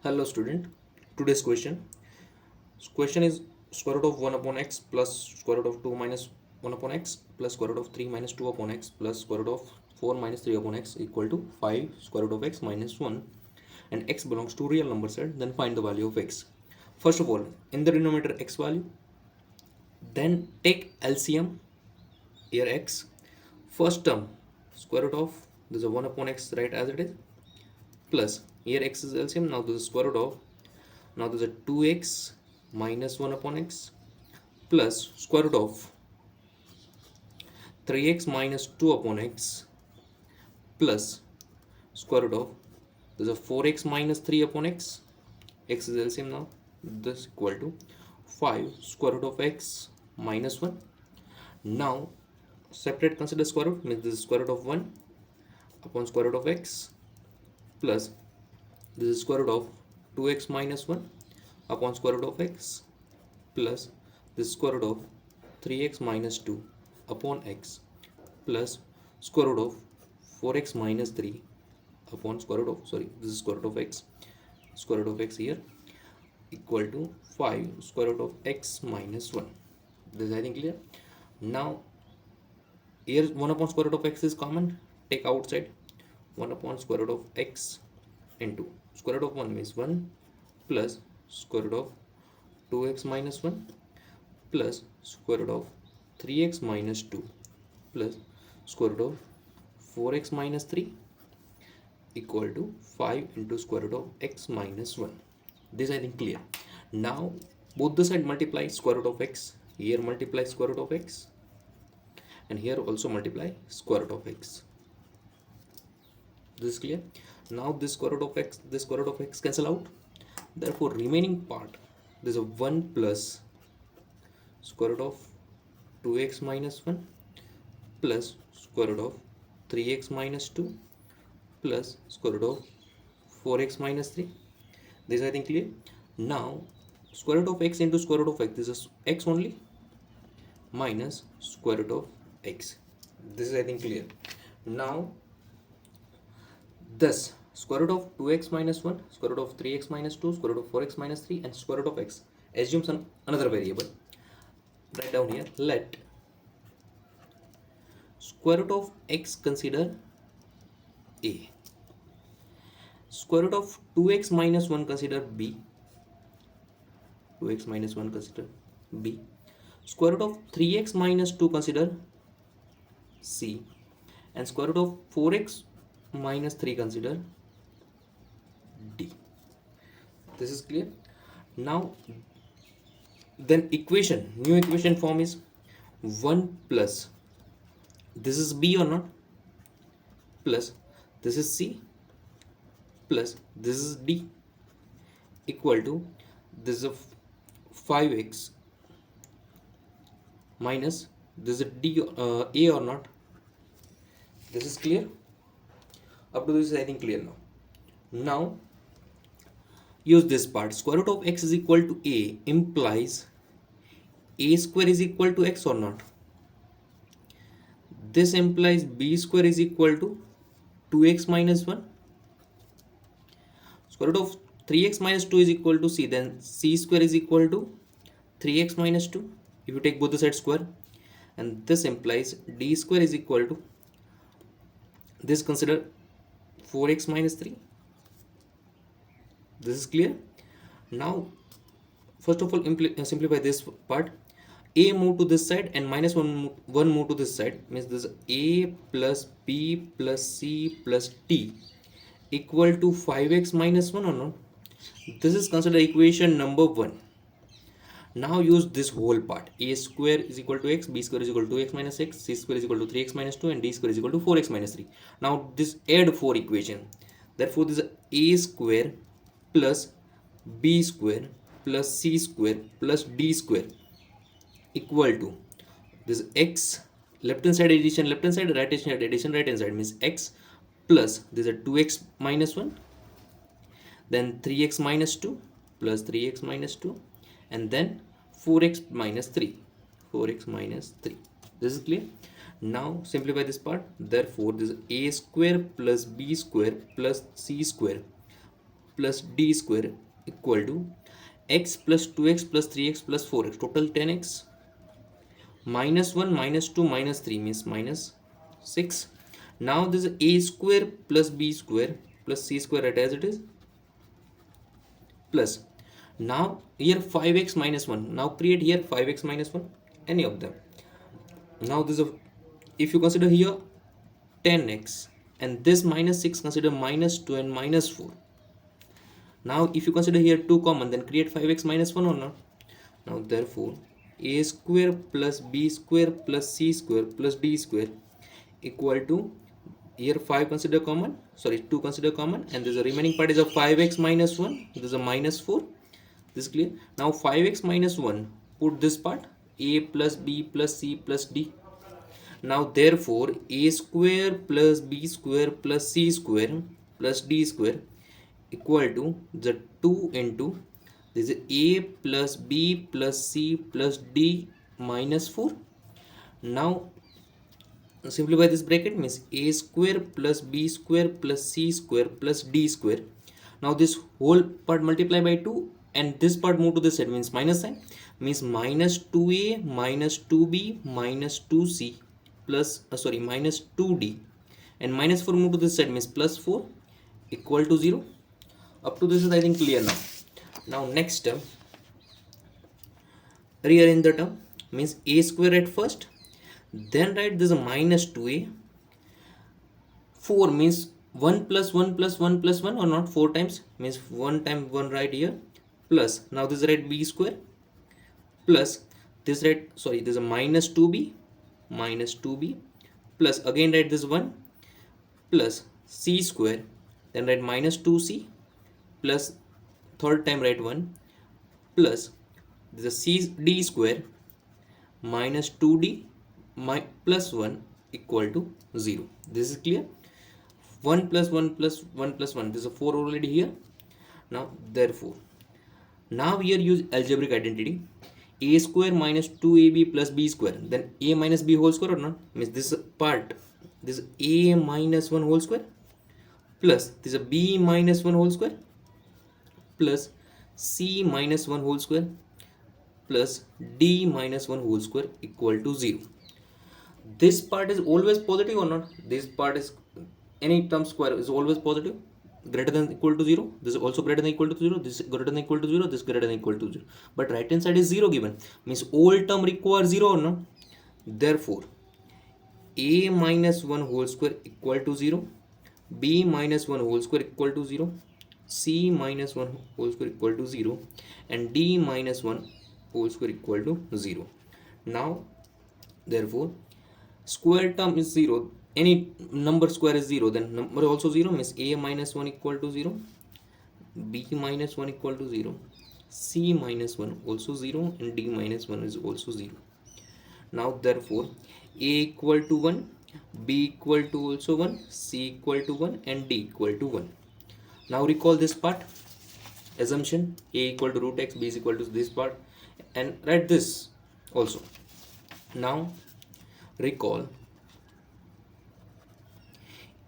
Hello student, today's question is square root of 1 upon x plus square root of 2 minus 1 upon x plus square root of 3 minus 2 upon x plus square root of 4 minus 3 upon x equal to 5 square root of x minus 1, and x belongs to real number set. Then find the value of x. First of all, in the denominator x value, then take LCM here x. First term square root of, there's a 1 upon x, right, as it is, plus here x is LCM. Now this is square root of, now there's a 2x minus 1 upon x plus square root of 3x minus 2 upon x plus square root of, there's a 4x minus 3 upon x is LCM. Now this equal to 5 square root of x minus 1. Now separate, consider square root, means this is square root of 1 upon square root of x plus this is square root of 2x minus 1 upon square root of x plus this square root of 3x minus 2 upon x plus square root of 4x minus 3 upon square root of, sorry, this is square root of x here, equal to 5 square root of x minus 1. This is, I think, clear. Now here 1 upon square root of x is common, take outside. 1 upon square root of x into square root of 1 means 1 plus square root of 2x minus 1 plus square root of 3x minus 2 plus square root of 4x minus 3 equal to 5 into square root of x minus 1. This, I think, clear. Now both the side multiply square root of x. Here multiply square root of x and here also multiply square root of x. This is clear. Now this square root of x, this square root of x cancel out. Therefore remaining part, there's a 1 plus square root of 2x minus 1 plus square root of 3x minus 2 plus square root of 4x minus 3. This, I think, clear. Now square root of x into square root of x, this is x only, minus square root of x. This is, I think, clear. Now thus square root of 2x minus 1, square root of 3x minus 2, square root of 4x minus 3, and square root of x assumes another variable. Write down here, let square root of x consider a, square root of 2x minus 1 consider b, 2x minus 1 consider b, square root of 3x minus 2 consider c, and square root of 4x minus 3 consider d. This is clear. Now then equation, new equation form is 1 plus, this is b or not, plus this is c plus this is d equal to, this is a 5x minus this is d, a or not. This is clear. Up to this is, I think, clear now. Now use this part, square root of x is equal to a implies a square is equal to x or not. This implies b square is equal to 2x minus 1. Square root of 3x minus 2 is equal to c, then c square is equal to 3x minus 2 if you take both the sides square, and this implies d square is equal to, this consider 4x minus 3. This is clear. Now first of all simplify this part. A move to this side and minus 1 move to this side, means this a plus b plus c plus d equal to 5x minus 1 or not. This is considered equation number 1. Now use this whole part, a square is equal to x, b square is equal to 2x minus x, c square is equal to 3x minus 2, and d square is equal to 4x minus 3. Now this add 4 equation. Therefore this is a square plus b square plus c square plus d square equal to, this x, left hand side addition left hand side, right hand side addition right hand side, means x plus this is 2x minus 1, then 3x minus 2 plus 3x minus 2, and then 4x minus 3, 4x minus 3. This is clear. Now simplify this part. Therefore this is a square plus b square plus c square plus d square equal to x plus 2x plus 3x plus 4x, total 10x, minus 1 minus 2 minus 3 means minus 6. Now this is a square plus b square plus c square right as it is, plus now here 5x minus 1. Now create here 5x minus 1, any of them. Now this is a, if you consider here 10x and this minus 6, consider minus 2 and minus 4. Now if you consider here 2 common, then create 5x minus 1 or not. Now therefore a square plus b square plus c square plus d square equal to, here 5 consider common, sorry 2 consider common, and there's a remaining part is a 5x minus 1, there's a minus 4. This is clear. Now 5x minus 1, put this part, a plus b plus c plus d. Now therefore a square plus b square plus c square plus d square equal to the 2 into this is a plus b plus c plus d minus 4. Now simplify this bracket, means a square plus b square plus c square plus d square. Now this whole part multiply by 2 and this part move to this side, means minus sign, means minus 2a minus 2b minus 2c plus sorry minus 2d, and minus 4 move to this side, means plus 4 equal to 0. Up to this is I think clear now. Now next term, rearrange the term, means a square at first, then write this is a minus 2a, 4 means 1 plus 1 plus 1 plus 1 or not, 4 times, means 1 time 1 right here, plus now this is right b square, plus this right, sorry this is a minus 2b plus again write this 1 plus c square, then write minus 2c plus third time write 1 plus this is c d square minus 2d plus 1 equal to 0. This is clear. 1 plus 1 plus 1 plus 1, this is a 4 already here. Now therefore now here use algebraic identity, a square minus 2ab plus b square, then a minus b whole square or not, means this part, this a minus 1 whole square plus this is a b minus 1 whole square plus c minus 1 whole square plus d minus 1 whole square equal to 0. This part is always positive or not? This part is, any term square is always positive, greater than equal to 0. This is also greater than equal to 0. This is greater than equal to 0. This is greater than equal to 0. But right hand side is 0 given, means all term require 0 or not. Therefore a minus 1 whole square equal to 0, b minus 1 whole square equal to 0, c minus 1 whole square equal to 0, and d minus 1 whole square equal to 0. Now therefore square term is 0, any number square is 0, then number also 0, means a minus 1 equal to 0, b minus 1 equal to 0, c minus 1 also 0, and d minus 1 is also 0. Now therefore a equal to 1, b equal to also 1, c equal to 1, and d equal to 1. Now recall this part, assumption a equal to root x, b is equal to this part, and write this also. Now recall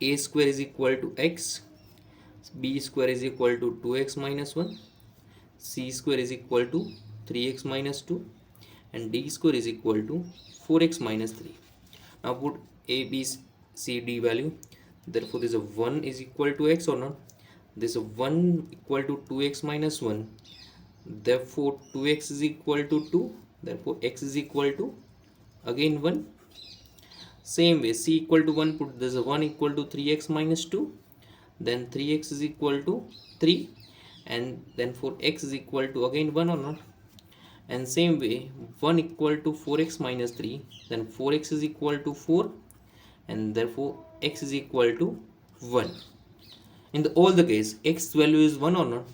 a square is equal to x, b square is equal to 2x minus 1, c square is equal to 3x minus 2, and d square is equal to 4x minus 3. Now put a, b, c, d value. Therefore this is a 1 is equal to x or not? This is a 1 equal to 2x minus 1. Therefore 2x is equal to 2. Therefore x is equal to again 1. Same way c equal to 1, put this is a 1 equal to 3x minus 2. Then 3x is equal to 3. And then for x is equal to again 1 or not? And same way 1 equal to 4x minus 3. Then 4x is equal to 4. And therefore x is equal to 1. In all the case x value is 1 or not?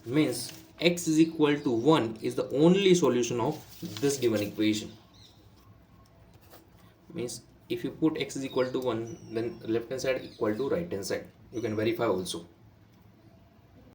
Means x is equal to 1 is the only solution of this given equation. Means if you put x is equal to 1, then left hand side equal to right hand side. You can verify also.